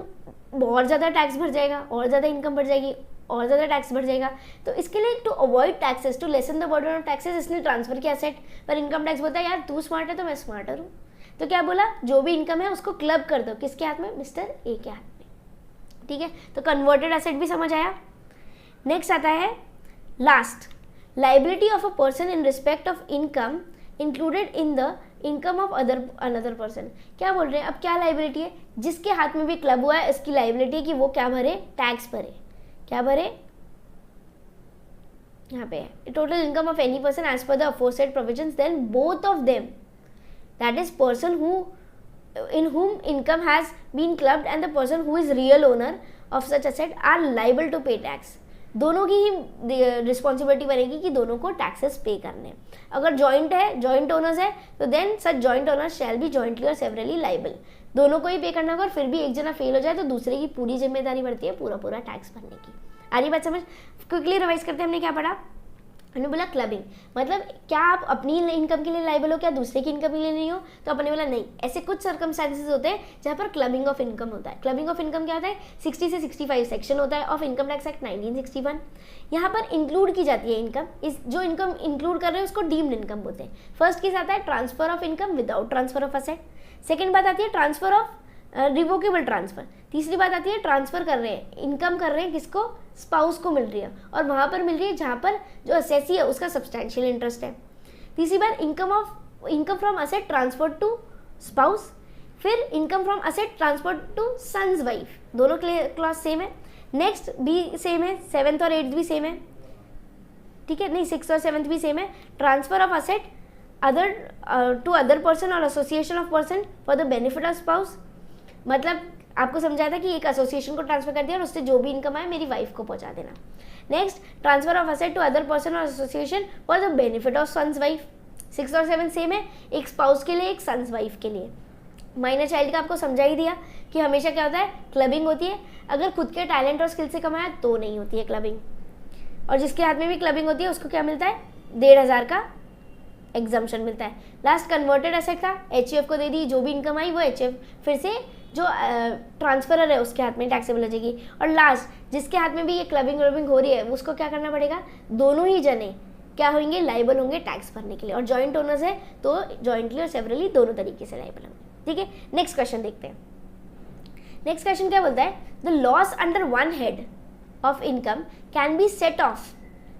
बहुत ज़्यादा टैक्स भर जाएगा, और ज़्यादा इनकम बढ़ जाएगी, और ज़्यादा टैक्स बढ़ जाएगा। तो इसके लिए to avoid taxes, to lessen the burden of taxes, इसने ट्रांसफर किया असेट पर इनकम टैक्स। बोलता है यार तू स्मार्ट है तो मैं स्मार्टर हूँ, तो क्या बोला, जो भी इनकम है उसको क्लब कर दो, किसके हाथ में, मिस्टर ए के हाथ में। ठीक है, तो कन्वर्टेड एसेट भी समझ आया। नेक्स्ट आता है last, liability of a person in respect of income included in the income of another person. क्या बोल रहे हैं, अब क्या लाइबिलिटी है, जिसके हाथ में भी क्लब हुआ है इसकी लाइबिलिटी है कि वो क्या भरे, टैक्स भरे। क्या भरे, यहाँ पे total income of any person as per the aforesaid provisions, then both of them, that is person who in whom income has been clubbed and the person who is real owner of such asset are liable to pay tax. दोनों की ही responsibility बनेगी कि दोनों को taxes पे करने. अगर joint है, जॉइंट ओनर्स है, तो then such joint owners shall be jointly और सेवरली लाइबल. दोनों को ही पे करना होगा और फिर भी एक जना फेल हो जाए तो दूसरे की पूरी जिम्मेदारी बढ़ती है पूरा टैक्स भरने की. आ रही बात समझ? क्विकली रिवाइज करते हैं. हमने क्या पढ़ा? हमने बोला क्लबिंग मतलब क्या आप अपनी इनकम के लिए लाइबल हो, क्या दूसरे की इनकम के लिए नहीं हो? तो अपने बोला नहीं, ऐसे कुछ सर्कमस्टांसेस होते हैं जहाँ पर क्लबिंग ऑफ इनकम होता है. क्लबिंग ऑफ इनकम क्या होता है? 60 से 65 सेक्शन होता है ऑफ इनकम टैक्स एक्ट 1961. यहाँ पर इंक्लूड की जाती है इनकम. इस जो इनकम इंक्लूड कर रहे हैं उसको डीम्ड इनकम बोलते हैं. फर्स्ट केस आता है transfer of income without transfer of asset. Second बात आती है ट्रांसफर ऑफ रिवोकेबल ट्रांसफर. तीसरी बात आती है ट्रांसफर कर रहे हैं, इनकम कर रहे हैं, किसको? स्पाउस को मिल रही है और वहाँ पर मिल रही है जहाँ पर जो असेसी है उसका सब्सटैंशियल इंटरेस्ट है. तीसरी बात income from asset transfer to spouse. फिर income from asset transfer to sons wife. दोनों क्लॉज सेम है. नेक्स्ट भी सेम है, 7th और 8th भी सेम है. ठीक है, नहीं 6th और 7th भी सेम है. Transfer of asset to other person और association of person for the benefit of spouse. मतलब आपको समझाया था कि एक एसोसिएशन को ट्रांसफर कर दिया और उससे जो भी इनकम आए मेरी वाइफ को पहुंचा देना. Next transfer of asset to other person और association for the benefit of son's wife. 6 और 7 सेम है, एक स्पाउस के लिए, एक सन्स वाइफ के लिए. माइनर चाइल्ड का आपको समझा ही दिया कि हमेशा क्या होता है? क्लबिंग होती है. अगर खुद के टैलेंट और स्किल से कमाया तो नहीं होती है क्लबिंग. और जिसके हाथ में भी क्लबिंग होती है उसको क्या मिलता है? 1,500 का एग्जम्पशन मिलता है. लास्ट कन्वर्टेड एसेट था, HUF को दे दी, जो भी इनकम आई वो HUF फिर से जो ट्रांसफरर है उसके हाथ में टैक्सेबल हो जाएगी. और लास्ट जिसके हाथ में भी ये क्लबिंग हो रही है उसको क्या करना पड़ेगा? दोनों ही जने क्या होंगे? लाइबल होंगे टैक्स भरने के लिए. और जॉइंट ओनर्स है तो जॉइंटली और सेवरली दोनों तरीके से लाइबल होंगे. ठीक है, नेक्स्ट क्वेश्चन देखते हैं. नेक्स्ट क्वेश्चन क्या बोलता है? The loss under one head of income can be set off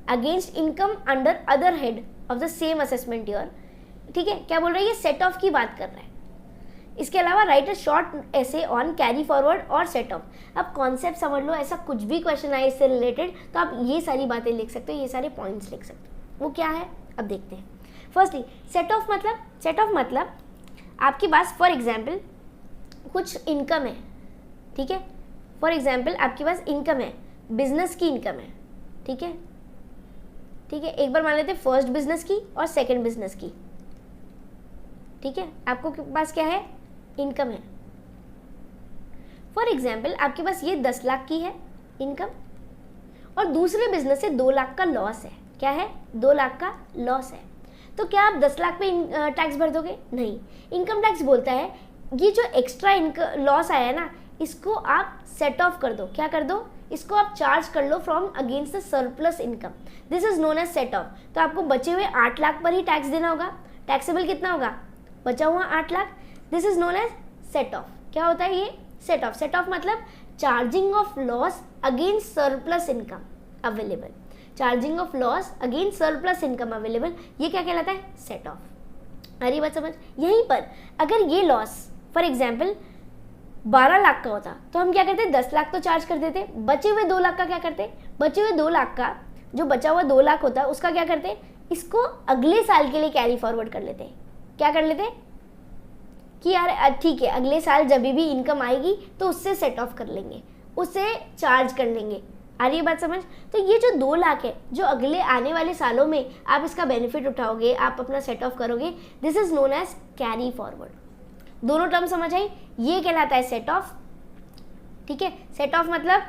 against income under other head of the same assessment year. ठीक है, क्या बोल रहा है? ये सेट ऑफ की बात कर रहा है. इसके अलावा राइट अ शॉर्ट ऐसे ऑन कैरी फॉरवर्ड और सेट ऑफ. अब कॉन्सेप्ट समझ लो, ऐसा कुछ भी क्वेश्चन आए इससे रिलेटेड तो आप ये सारी बातें लिख सकते हो, ये सारे पॉइंट्स लिख सकते हो. वो क्या है अब देखते हैं. फर्स्टली सेट ऑफ मतलब आपके पास फॉर एग्जाम्पल कुछ इनकम है. ठीक है, फॉर एग्जाम्पल आपके पास इनकम है, बिजनेस की इनकम है. ठीक है, एक बार मान लेते हैं फर्स्ट बिजनेस की और सेकेंड बिजनेस की. ठीक है, आपको पास क्या है? इनकम है. फॉर एग्जाम्पल आपके पास ये 10 लाख की है इनकम और दूसरे बिजनेस से 2 लाख का लॉस है. क्या है? 2 लाख का लॉस है. तो क्या आप 10 लाख पे टैक्स भर दोगे? नहीं. इनकम टैक्स बोलता है ये जो एक्स्ट्रा लॉस आया है ना, इसको आप सेट ऑफ कर दो. क्या कर दो? इसको आप चार्ज कर लो from against the surplus income. This is known as set off. तो आपको बचे हुए 8 लाख पर ही टैक्स देना होगा. टैक्सेबल कितना होगा? बचा हुआ 8 lakh. This is known as set off. क्या होता है ये? Set off. सेट ऑफ मतलब charging of loss against surplus income available. Charging of loss against surplus income available, ये क्या कहलाता है? Set off. अरे बात समझ. यहीं पर अगर ये लॉस फॉर एग्जाम्पल 12 लाख का होता तो हम क्या करते? 10 लाख तो चार्ज कर देते. बचे हुए 2 लाख का क्या करते? बचे हुए 2 लाख का जो बचा हुआ 2 लाख होता उसका क्या करते? इसको अगले साल के लिए कैरी फॉरवर्ड कर लेते. क्या कर लेते कि यार ठीक है अगले साल जब भी इनकम आएगी तो उससे सेट ऑफ कर लेंगे, उससे चार्ज कर लेंगे. आ रही है बात समझ? तो ये जो 2 लाख है जो अगले आने वाले सालों में आप इसका बेनिफिट उठाओगे, आप अपना सेट ऑफ करोगे, this is known as carry forward. दोनों टर्म समझ आई? ये कहलाता है सेट ऑफ. ठीक है, सेट ऑफ मतलब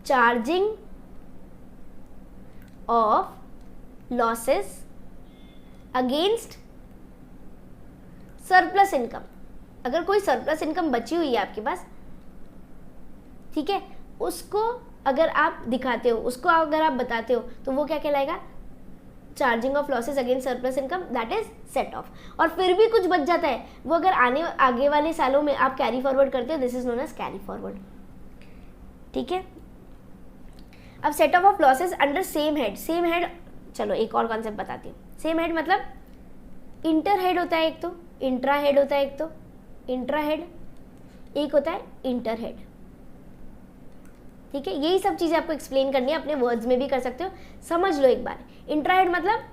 charging of losses against surplus income. अगर कोई सरप्लस इनकम बची हुई है आपके पास, ठीक है, उसको अगर आप दिखाते हो, उसको अगर आप बताते हो तो वो क्या कहलाएगा? Charging of losses against surplus income, that is set of. और फिर भी कुछ बच जाता है, वो अगर आगे वाले सालों में आप कैरी फॉरवर्ड करते हो, this is known as carry forward. ठीक है, अब set off losses under same head. चलो एक और कॉन्सेप्ट बताती हूँ. सेम हेड मतलब इंटर हेड होता है एक तो, इंट्रा हेड होता है एक तो, इंट्रा हेड, एक होता है इंटर हेड. ठीक है, यही सब चीज़ें आपको एक्सप्लेन करनी है, अपने वर्ड्स में भी कर सकते हो, समझ लो एक बार। इंट्रा हेड मतलब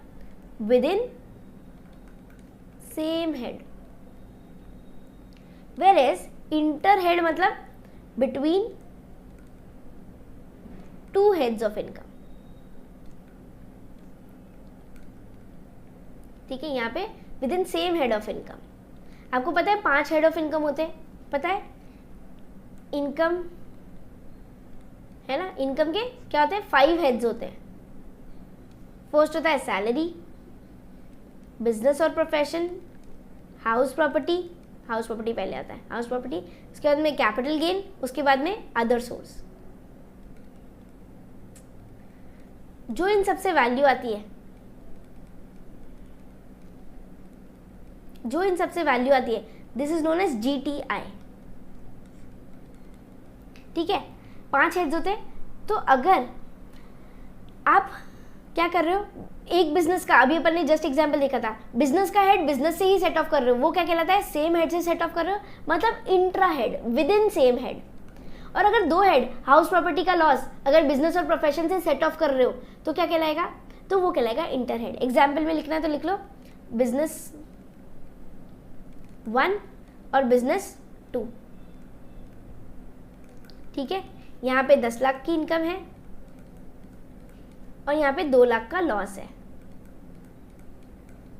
within same head, whereas inter head मतलब between two heads of income. ठीक है, यहाँ पे within same head of income. आपको पता है 5 हेड ऑफ इनकम होते हैं, पता है इनकम है ना, इनकम के क्या होते हैं 5 हेड्स होते हैं। फर्स्ट होता है सैलरी, बिजनेस और profession, house property, house property पहले आता है, हाउस प्रॉपर्टी, उसके बाद में कैपिटल गेन, उसके बाद में अदर सोर्स। जो इन सबसे वैल्यू आती है, जो इन सबसे वैल्यू आती है, this is known as GTI। ठीक है, 5 हेड्स होते हैं। तो अगर आप क्या कर रहे हो, एक बिजनेस का, अभी अपन ने जस्ट एग्जांपल देखा था, बिजनेस का हेड बिजनेस से ही सेट ऑफ कर रहे हो, वो क्या कहलाता है, सेम हेड से सेट ऑफ कर रहे हो, मतलब intra head, with in same head. और अगर 2 हेड, हाउस प्रॉपर्टी का लॉस, अगर बिजनेस और प्रोफेशन से सेट ऑफ कर रहे हो तो क्या कहलाएगा, तो वो कहलाएगा इंटर हेड। एग्जाम्पल में लिखना है तो लिख लो बिजनेस 1 और बिजनेस 2। ठीक है, यहाँ पे 10 लाख की इनकम है और यहाँ पे 2 लाख का लॉस है।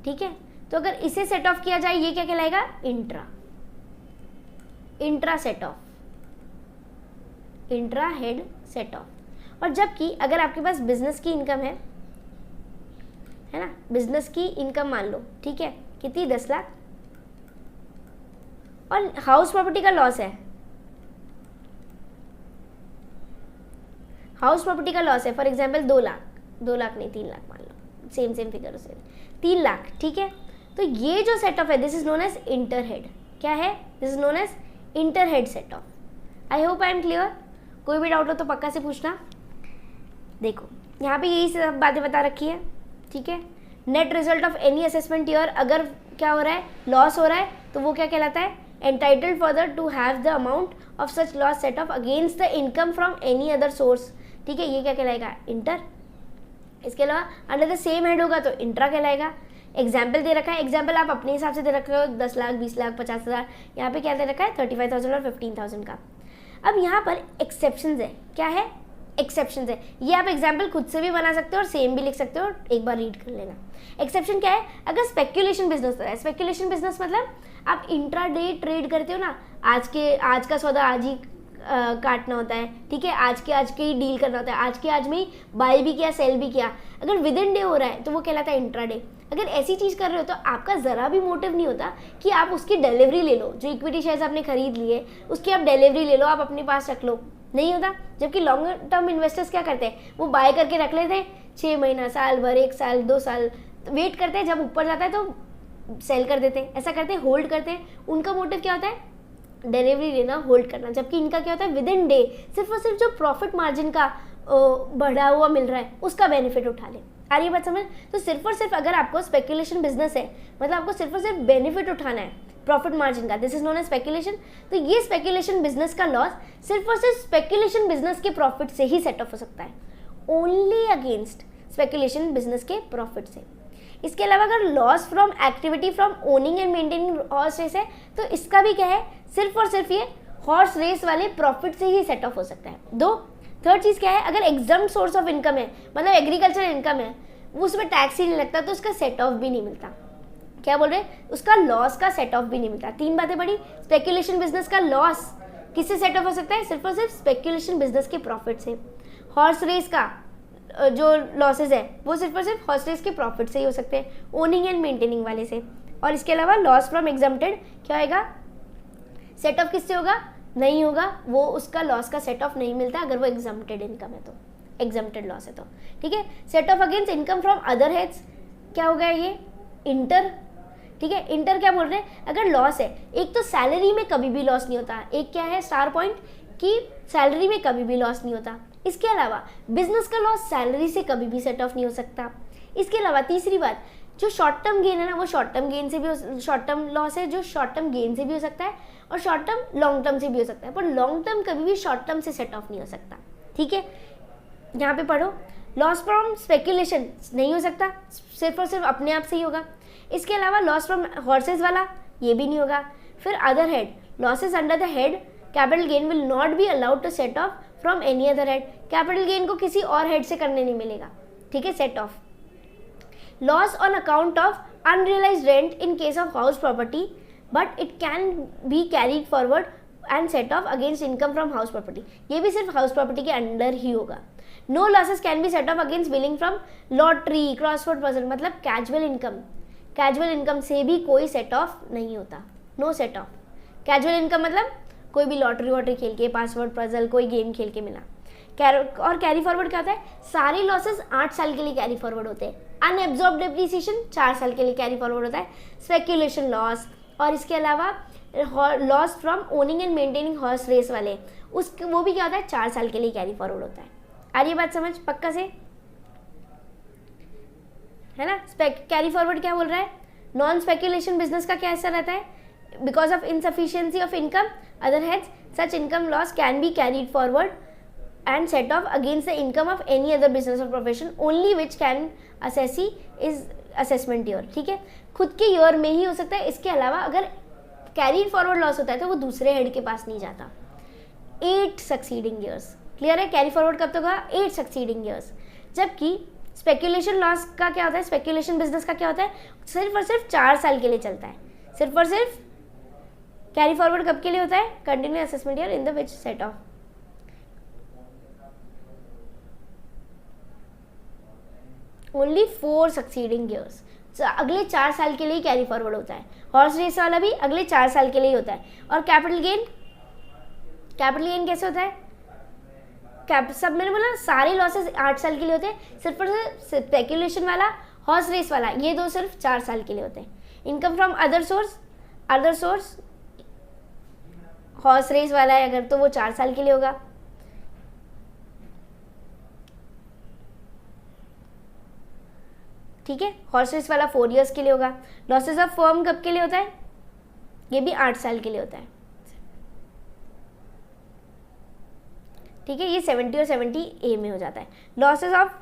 ठीक है, तो अगर इसे सेट ऑफ किया जाए, ये क्या कहलाएगा, intra, intra set of, intra head set of. और जबकि अगर आपके पास बिजनेस की इनकम है ना, बिजनेस की इनकम मान लो, ठीक है, कितनी, 10 लाख, और हाउस प्रॉपर्टी का लॉस है, हाउस प्रॉपर्टी का लॉस है फॉर एग्जांपल 2 लाख, 2 लाख नहीं 3 लाख मान लो, सेम फिगर से 3 लाख। ठीक है, तो ये जो सेट ऑफ है, this is known as inter head. क्या है, this is known as inter head set off. I hope I am clear. कोई भी डाउट हो तो पक्का से पूछना। देखो यहाँ पे यही सब बातें बता रखी है। ठीक है, net result of any assessment year, अगर क्या हो रहा है, लॉस हो रहा है, तो वो क्या कहलाता है, entitled further to have the amount of such loss set off against the income from any other source. ठीक है, ये क्या कहलाएगा, इंटर। इसके अलावा अंडर द सेम हेड होगा तो इंट्रा कहलाएगा। एग्जाम्पल दे रखा है, एग्जाम्पल आप अपने हिसाब से दे रखे हो, 10 लाख, 20 लाख, 50,000, यहाँ पे क्या दे रखा है, 35,000 और 15,000 का। अब यहाँ पर एक्सेप्शंस है, क्या है, एक्सेप्शंस है। ये आप एग्जाम्पल खुद से भी बना सकते हो और सेम भी लिख सकते हो, एक बार रीड कर लेना। एक्सेप्शन क्या है, अगर स्पेक्यूलेशन बिजनेस है, स्पेक्यूलेशन बिजनेस मतलब आप इंट्रा डे ट्रेड करते हो ना, आज का सौदा आज ही काटना होता है। ठीक है, आज के ही डील करना होता है, आज के आज में ही बाय भी किया, सेल भी किया। अगर विद इन डे हो रहा है तो वो कहलाता है इंट्रा डे। अगर ऐसी चीज़ कर रहे हो तो आपका ज़रा भी मोटिव नहीं होता कि आप उसकी डिलीवरी ले लो, जो इक्विटी शेयर्स आपने खरीद लिए उसकी आप डिलीवरी ले लो, आप अपने पास रख लो, नहीं होता। जबकि लॉन्ग टर्म इन्वेस्टर्स क्या करते हैं, वो बाय करके रख लेते हैं, 6 महीना, साल भर, 1 साल, 2 साल वेट करते हैं, जब ऊपर जाता है तो सेल कर देते हैं, ऐसा करते हैं, होल्ड करते हैं। उनका मोटिव क्या होता है, डिलीवरी लेना, होल्ड करना। जबकि इनका क्या होता है, विद इन डे सिर्फ और सिर्फ जो प्रॉफिट मार्जिन का बढ़ा हुआ मिल रहा है उसका बेनिफिट उठा ले। आ रही है बात समझ। तो सिर्फ और सिर्फ अगर आपको स्पेकुलेशन बिजनेस है, मतलब आपको सिर्फ और सिर्फ बेनिफिट उठाना है प्रॉफिट मार्जिन का, this is known as speculation. तो ये स्पेकुलेशन बिजनेस का लॉस सिर्फ और सिर्फ स्पेकुलेशन बिजनेस के प्रॉफिट से ही सेट ऑफ हो सकता है, ओनली अगेंस्ट स्पेकुलेशन बिजनेस के प्रॉफिट से। इसके अलावा अगर loss from activity from owning and maintaining horse race है तो इसका भी क्या है, सिर्फ और सिर्फ ये हॉर्स रेस वाले प्रॉफिट से ही सेट ऑफ हो सकता है। थर्ड चीज़ क्या है, अगर एग्जम्प्ट सोर्स ऑफ इनकम है, मतलब एग्रीकल्चर इनकम है, वो उसमें टैक्स ही नहीं लगता तो उसका सेट ऑफ भी नहीं मिलता। क्या बोल रहे हैं, उसका लॉस का सेट ऑफ भी नहीं मिलता। 3 बातें पढ़ी। स्पेकुलेशन बिजनेस का लॉस किससे सेट ऑफ हो सकता है, सिर्फ और सिर्फ स्पेकुलेशन बिजनेस के प्रॉफिट से। हॉर्स रेस का जो लॉसेज है वो सिर्फ और सिर्फ हॉर्स रेस के प्रॉफिट से ही हो सकते हैं, ओनिंग एंड मेंटेनिंग वाले से। और इसके अलावा लॉस फ्रॉम एग्जम्प्टेड क्या होगा, सेट ऑफ किससे होगा, नहीं होगा, वो उसका लॉस का सेट ऑफ नहीं मिलता अगर वो एग्जम्प्टेड इनकम है तो, एग्जम्प्टेड लॉस है तो। ठीक है, set off against income from other heads क्या हो गया, ये इंटर। ठीक है, इंटर क्या बोल रहे हैं, अगर लॉस है, एक तो सैलरी में कभी भी लॉस नहीं होता, एक क्या है स्टार पॉइंट कि सैलरी में कभी भी लॉस नहीं होता। इसके अलावा बिजनेस का लॉस सैलरी से कभी भी सेट ऑफ नहीं हो सकता। इसके अलावा तीसरी बात, जो शॉर्ट टर्म गेन है ना, वो शॉर्ट टर्म गेन से भी, शॉर्ट टर्म लॉस है जो शॉर्ट टर्म गेन से भी हो सकता है और शॉर्ट टर्म लॉन्ग टर्म से भी हो सकता है, पर लॉन्ग टर्म कभी भी शॉर्ट टर्म से सेट ऑफ नहीं हो सकता। ठीक है, यहाँ पे पढ़ो, लॉस फ्रॉम स्पेक्यूलेशन नहीं हो सकता, सिर्फ और सिर्फ अपने आप से ही होगा। इसके अलावा लॉस फ्रॉम हॉर्सेज वाला ये भी नहीं होगा। फिर other head, losses under the head capital gain will not be allowed to set off from any other head, capital gain को किसी और हेड से करने नहीं मिलेगा, ठीक है, set off. Loss on account of unrealised rent in case of house property but it can be carried forward and set off against income from house property, ये भी सिर्फ हाउस प्रॉपर्टी के अंडर ही होगा। No losses can be set off against billing from lottery, crossword puzzle, मतलब casual income से भी कोई सेट ऑफ नहीं होता, no set off. Casual income मतलब कोई भी लॉटरी वॉटरी खेल के, पासवर्ड पजल, कोई गेम खेल के मिला। और कैरी फॉरवर्ड क्या होता है, सारे लॉसेस 8 साल के लिए कैरी फॉरवर्ड होते हैं। अनएब्जॉर्ब्ड डेप्रिसिएशन 4 साल के लिए कैरी फॉरवर्ड होता है। स्पेक्यूलेशन लॉस और इसके अलावा loss from owning and maintaining horse race वाले, वो भी क्या होता है, 4 साल के लिए कैरी फॉरवर्ड होता है। आ रही है बात समझ पक्का से, है ना। कैरी फॉरवर्ड क्या बोल रहा है, नॉन स्पेक्यूलेशन बिजनेस का क्या हिस्सा रहता है, because of insufficiency of income other heads such income loss can be carried forward and set off against the income of any other business or profession only which can assessee is assessment year, ठीक है, खुद के year में ही हो सकता है। इसके अलावा अगर कैरीड फॉरवर्ड लॉस होता है तो वो दूसरे हेड के पास नहीं जाता। 8 सक्सीडिंग ईयर्स, क्लियर है, कैरी फॉरवर्ड कब तक होगा, 8 सक्सीडिंग ईयर्स। जबकि स्पेक्यूलेशन लॉस का क्या होता है, स्पेक्यूलेशन बिजनेस का क्या होता है, सिर्फ और सिर्फ 4 साल के लिए चलता है, सिर्फ और सिर्फ। कैरी फॉरवर्ड कब के लिए होता है, continue assessment year in the which set of only 4 succeeding years, अगले 4 साल के लिए कैरी फॉरवर्ड होता है। हॉर्स रेस वाला भी अगले 4 साल के लिए होता है। और कैपिटल गेन कैसे होता है, सब मैंने बोला सारे लॉसेस 8 साल के लिए होते हैं, सिर्फ और सिर्फ स्पेक्यूलेशन वाला, हॉर्स रेस वाला, ये दो सिर्फ 4 साल के लिए होते हैं। Income from other source horse race वाला है अगर, तो वो 4 साल के लिए होगा। ठीक है, हॉर्स रेस वाला 4 इयर्स के लिए होगा। लॉसेस ऑफ फर्म कब के लिए होता है, ये भी 8 साल के लिए होता है। ठीक है, ये 70 और 70A में हो जाता है। Losses of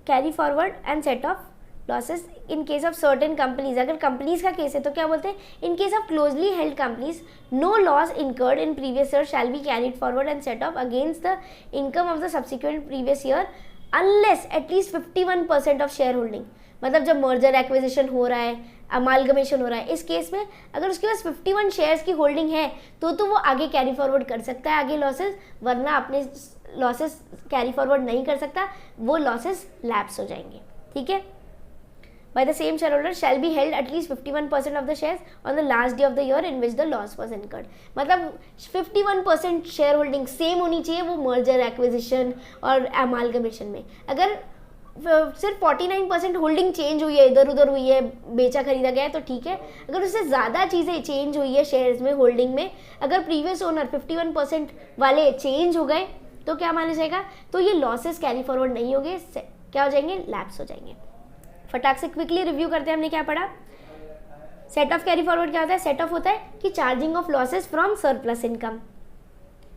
carry forward and set off losses in case of certain companies, अगर कंपनीज का केस है तो क्या बोलते हैं, in case of closely held companies no loss incurred in previous year shall be carried forward and set off against the income of the subsequent previous year unless at least 51% of share holding. मतलब जब merger acquisition हो रहा है, amalgamation हो रहा है, इस case में अगर उसके पास 51 शेयर्स की होल्डिंग है तो वो आगे कैरी फॉरवर्ड कर सकता है आगे लॉसेस, वरना अपने लॉसेस कैरी फॉरवर्ड नहीं कर सकता, वो लॉसेस लैप्स हो जाएंगे। ठीक है, by the same shareholder shall be held at least 51% of the shares on the last day of the year in which the loss was incurred। मतलब 51% शेयर होल्डिंग सेम होनी चाहिए वो मर्जर एक्विजिशन और amalgamation में। अगर सिर्फ 49% holding change हुई है, इधर उधर हुई है, बेचा खरीदा गया है तो ठीक है। अगर उससे ज़्यादा चीज़ें चेंज हुई है शेयर्स में, होल्डिंग में, अगर प्रीवियस ओनर 51% वाले चेंज हो गए तो क्या माना जाएगा, तो ये लॉसेस कैरी फॉरवर्ड नहीं होंगे, क्या हो जाएंगे, लैप्स हो जाएंगे। फटाक से क्विकली रिव्यू करते हैं, हमने क्या पढ़ा। सेट ऑफ कैरी फॉरवर्ड क्या होता है, सेट ऑफ होता है कि charging of losses from surplus income,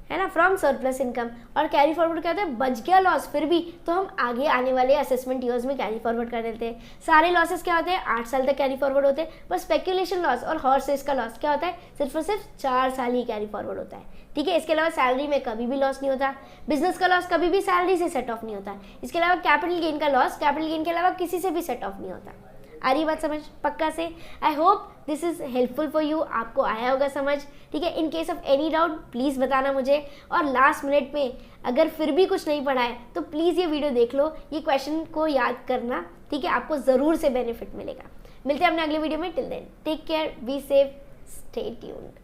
है ना, फ्रॉम सरप्लस इनकम। और कैरी फॉरवर्ड क्या होता है, बच गया लॉस फिर भी तो हम आगे आने वाले असेसमेंट ईयर्स में कैरी फॉरवर्ड कर देते हैं। सारे लॉसेस क्या होते हैं, 8 साल तक कैरी फॉरवर्ड होते हैं, पर स्पेक्यूलेशन लॉस और हॉर्स रेस का लॉस क्या होता है, सिर्फ और सिर्फ 4 साल ही कैरी फॉरवर्ड होता है। ठीक है, इसके अलावा सैलरी में कभी भी लॉस नहीं होता, बिजनेस का लॉस कभी भी सैलरी से सेट ऑफ नहीं होता। इसके अलावा कैपिटल गेन का लॉस कैपिटल गेन के अलावा किसी से भी सेट ऑफ नहीं होता। आ रही बात समझ पक्का से। I hope this is helpful for you, आपको आया होगा समझ। ठीक है, इन case of any doubt please बताना मुझे, और लास्ट मिनट में अगर फिर भी कुछ नहीं पढ़ा है तो प्लीज़ ये वीडियो देख लो, ये क्वेश्चन को याद करना। ठीक है, आपको ज़रूर से बेनिफिट मिलेगा। मिलते हैं अपने अगले वीडियो में, till then take care, be safe, stay tuned.